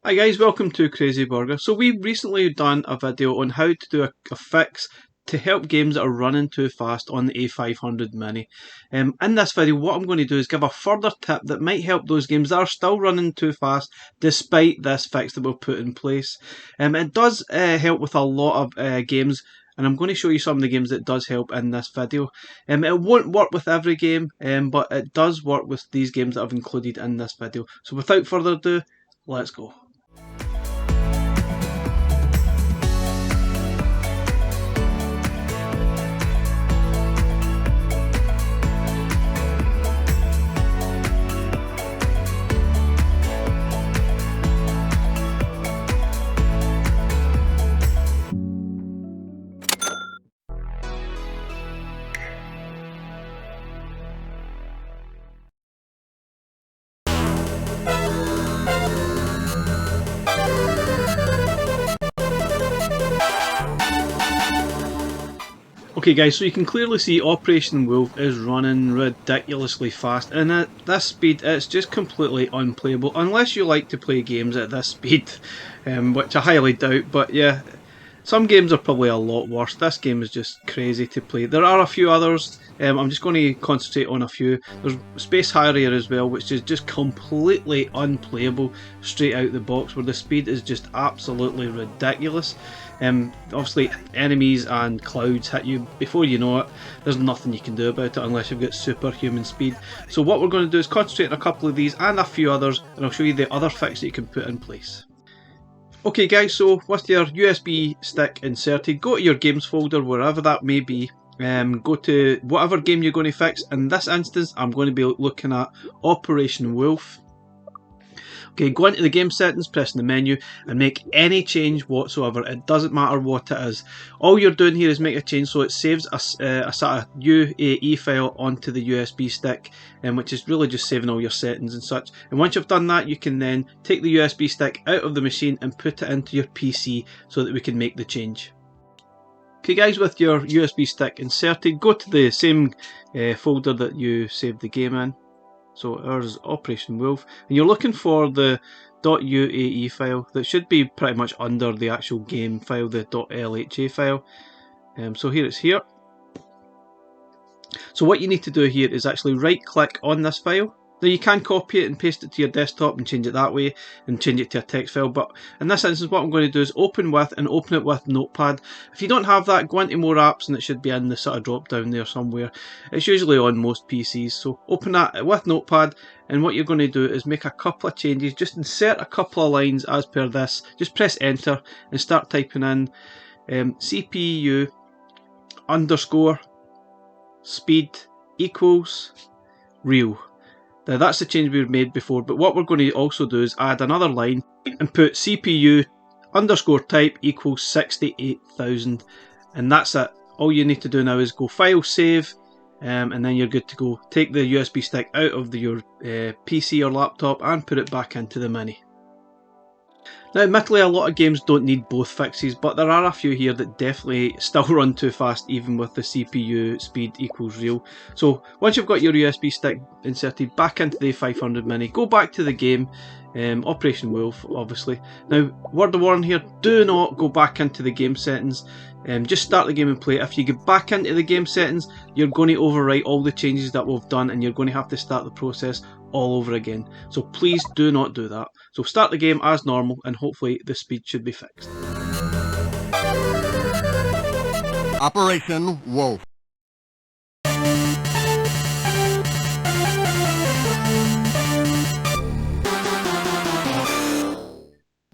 Hi guys, welcome to Crazy Burger. So we've recently done a video on how to do a fix to help games that are running too fast on the A500 Mini. In this video what I'm going to do is give a further tip that might help those games that are still running too fast despite this fix that we've put in place. It does help with a lot of games, and I'm going to show you some of the games that does help in this video. It won't work with every game, but it does work with these games that I've included in this video. So without further ado, let's go. Okay guys, so you can clearly see Operation Wolf is running ridiculously fast, and at this speed it's just completely unplayable unless you like to play games at this speed, which I highly doubt. But yeah, some games are probably a lot worse. This game is just crazy to play. There are a few others. I'm just going to concentrate on a few. There's Space Harrier as well, which is just completely unplayable straight out the box, where the speed is just absolutely ridiculous. Obviously enemies and clouds hit you before you know it. There's nothing you can do about it unless you've got superhuman speed. So what we're going to do is concentrate on a couple of these and a few others, and I'll show you the other fix that you can put in place. Okay guys, so with your USB stick inserted, go to your games folder, wherever that may be. Go to whatever game you're going to fix. In this instance I'm going to be looking at Operation Wolf. Okay, go into the game settings, press the menu and make any change whatsoever. It doesn't matter what it is. All you're doing here is make a change so it saves a sort of UAE file onto the USB stick, which is really just saving all your settings and such. And once you've done that, you can then take the USB stick out of the machine and put it into your PC so that we can make the change. Okay guys, with your USB stick inserted, go to the same folder that you saved the game in. So ours is Operation Wolf, and you're looking for the .uae file that should be pretty much under the actual game file, the .lha file. So here it's here. So what you need to do here is actually right click on this file. Now you can copy it and paste it to your desktop and change it that way and change it to a text file, but in this instance what I'm going to do is open with and open it with Notepad. If you don't have that, go into more apps and it should be in the sort of drop down there somewhere. It's usually on most PCs, so open that with Notepad, and what you're going to do is make a couple of changes. Just insert a couple of lines as per this, just press enter and start typing in CPU underscore speed equals real. Now that's the change we've made before, but what we're going to also do is add another line and put CPU underscore type equals 68,000, and that's it. All you need to do now is go file, save, and then you're good to go. Take the USB stick out of your PC or laptop and put it back into the Mini. Now admittedly a lot of games don't need both fixes, but there are a few here that definitely still run too fast even with the CPU speed equals real. So once you've got your USB stick inserted back into the A500 Mini, go back to the game, Operation Wolf obviously. Now word of warning here, do not go back into the game settings. Just start the game and play. If you get back into the game settings, you're going to overwrite all the changes that we've done and you're going to have to start the process all over again. So please do not do that. So start the game as normal and hopefully the speed should be fixed. Operation Wolf.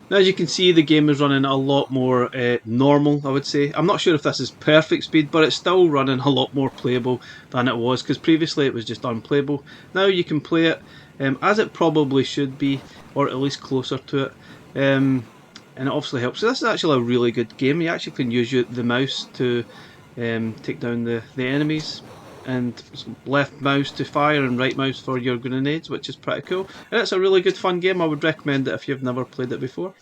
Now as you can see, the game is running a lot more normal, I would say. I'm not sure if this is perfect speed, but it's still running a lot more playable than it was, because previously it was just unplayable. Now you can play it as it probably should be, or at least closer to it, and it obviously helps. So this is actually a really good game. You actually can use the mouse to take down the enemies, and left mouse to fire and right mouse for your grenades, which is pretty cool. And it's a really good fun game. I would recommend it if you've never played it before.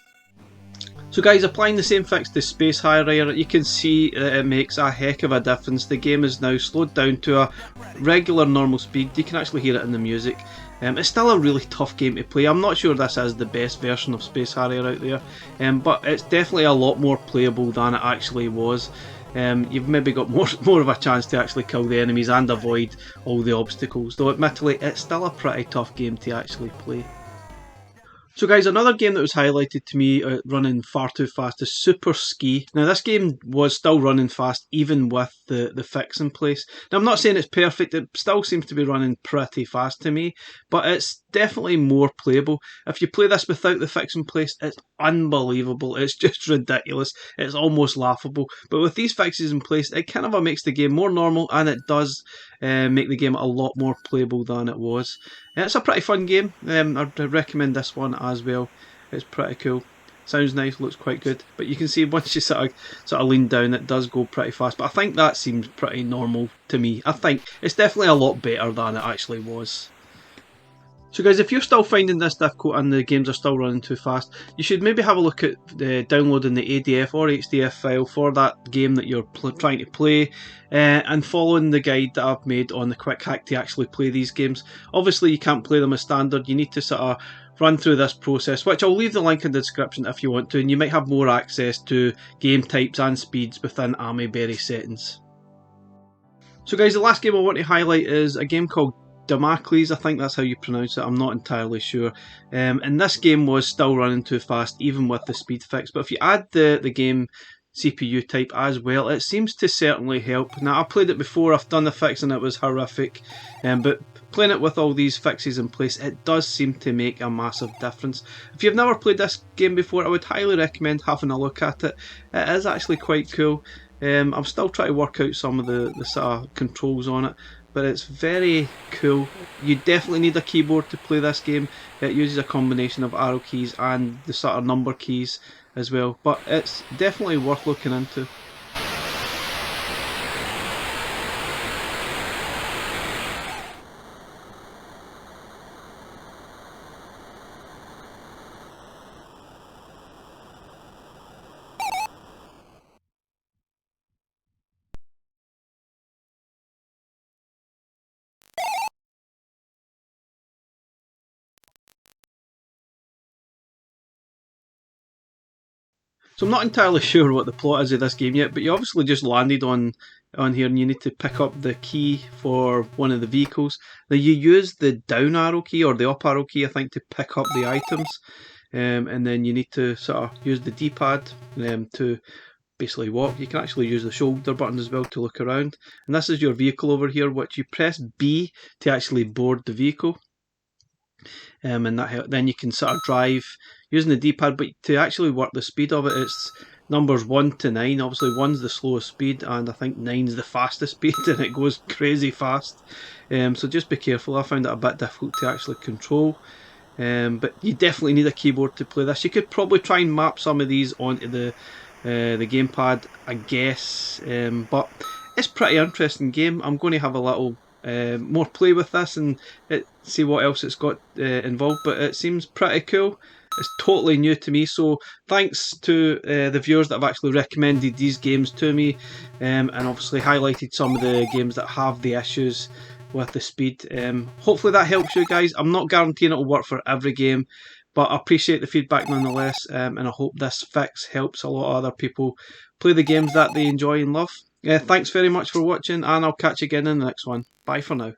So guys, applying the same fix to Space Harrier, you can see that it makes a heck of a difference. The game is now slowed down to a regular normal speed. You can actually hear it in the music. It's still a really tough game to play. I'm not sure this is the best version of Space Harrier out there, but it's definitely a lot more playable than it actually was. You've maybe got more of a chance to actually kill the enemies and avoid all the obstacles, though admittedly it's still a pretty tough game to actually play. So guys, another game that was highlighted to me running far too fast is Super Ski. Now this game was still running fast even with the fix in place. Now I'm not saying it's perfect, it still seems to be running pretty fast to me, but it's definitely more playable. If you play this without the fix in place, it's unbelievable. It's just ridiculous. It's almost laughable. But with these fixes in place, it kind of makes the game more normal, and it does make the game a lot more playable than it was. It's a pretty fun game. I'd recommend this one as well. It's pretty cool. Sounds nice, looks quite good. But you can see once you sort of lean down, it does go pretty fast. But I think that seems pretty normal to me. I think it's definitely a lot better than it actually was. So guys, if you're still finding this difficult and the games are still running too fast, you should maybe have a look at downloading the ADF or HDF file for that game that you're trying to play, and following the guide that I've made on the quick hack to actually play these games. Obviously you can't play them as standard, you need to sort of run through this process, which I'll leave the link in the description if you want to, and you might have more access to game types and speeds within Berry settings. So guys, the last game I want to highlight is a game called Damocles, I think that's how you pronounce it, I'm not entirely sure. And this game was still running too fast even with the speed fix, but if you add the game CPU type as well, it seems to certainly help. Now I played it before, I've done the fix and it was horrific, but playing it with all these fixes in place, it does seem to make a massive difference. If you've never played this game before, I would highly recommend having a look at it. It is actually quite cool. I'm still trying to work out some of the sort of controls on it, but it's very cool. You definitely need a keyboard to play this game. It uses a combination of arrow keys and the sort of number keys as well, but it's definitely worth looking into. So I'm not entirely sure what the plot is of this game yet, but you obviously just landed on here and you need to pick up the key for one of the vehicles. Now you use the down arrow key or the up arrow key I think to pick up the items, and then you need to sort of use the D-pad to basically walk. You can actually use the shoulder button as well to look around, and this is your vehicle over here, which you press B to actually board the vehicle. And then you can sort of drive using the D-pad, but to actually work the speed of it, it's numbers 1 to 9. Obviously 1's the slowest speed and I think 9's the fastest speed, and it goes crazy fast. So just be careful. I found it a bit difficult to actually control, but you definitely need a keyboard to play this. You could probably try and map some of these onto the gamepad, I guess, but it's a pretty interesting game. I'm going to have a little more play with this and see what else it's got involved, but it seems pretty cool. It's totally new to me, so thanks to the viewers that have actually recommended these games to me, and obviously highlighted some of the games that have the issues with the speed. Hopefully that helps you guys. I'm not guaranteeing it will work for every game, but I appreciate the feedback nonetheless, and I hope this fix helps a lot of other people play the games that they enjoy and love. Thanks very much for watching, and I'll catch you again in the next one. Bye for now.